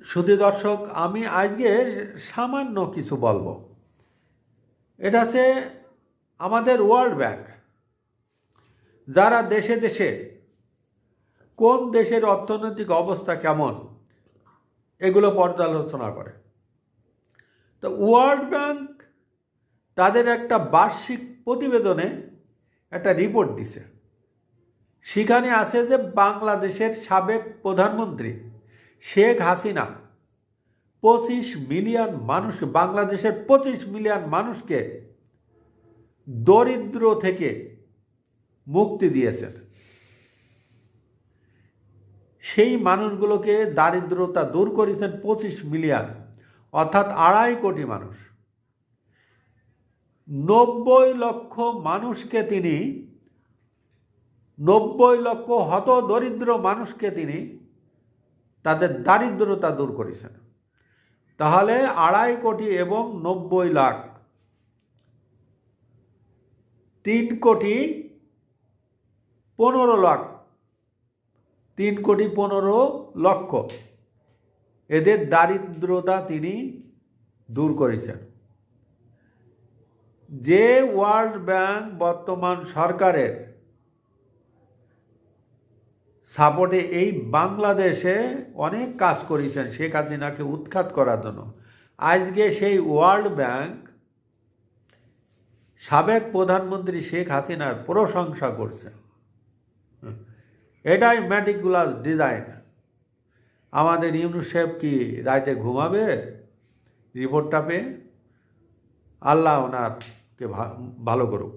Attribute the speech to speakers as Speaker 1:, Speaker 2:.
Speaker 1: শুধু দর্শক, আমি আজকে সামান্য কিছু বলবো। এটা হচ্ছে আমাদের ওয়ার্ল্ড ব্যাংক, যারা দেশে দেশে কোন দেশের অর্থনৈতিক অবস্থা কেমন এগুলো পর্যালোচনা করে। তো ওয়ার্ল্ড ব্যাংক তাদের একটা বার্ষিক প্রতিবেদনে একটা রিপোর্ট দিছে। সেখানে আছে যে বাংলাদেশের সাবেক প্রধানমন্ত্রী শেখ হাসিনা 25 মিলিয়ন মানুষকে, বাংলাদেশের 25 মিলিয়ন মানুষকে দরিদ্র থেকে মুক্তি দিয়েছেন। সেই মানুষগুলোকে দারিদ্রতা দূর করেছেন 25 মিলিয়ন, অর্থাৎ 2.5 কোটি মানুষ। 90 লক্ষ মানুষকে তিনি, 90 লক্ষ হত দরিদ্র মানুষকে তিনি তাদের দারিদ্রতা দূর করেছেন। তাহলে 2.5 কোটি এবং 90 লাখ, 3,15,00,000, 3,15,00,000 এদের দারিদ্রতা তিনি দূর করেছেন। যে ওয়ার্ল্ড ব্যাংক বর্তমান সরকারের সাপোর্টে এই বাংলাদেশে অনেক কাজ করেছেন শেখ হাসিনাকে উৎখাত করার জন্য, আজকে সেই ওয়ার্ল্ড ব্যাংক সাবেক প্রধানমন্ত্রী শেখ হাসিনার প্রশংসা করছে। এটাই ম্যাটিকুলাস ডিজাইন। আমাদের ইউনূস সাহেব কি রাতে ঘুমাবে রিপোর্টটা পেয়ে? আল্লাহ ওনারকে ভালো করুক।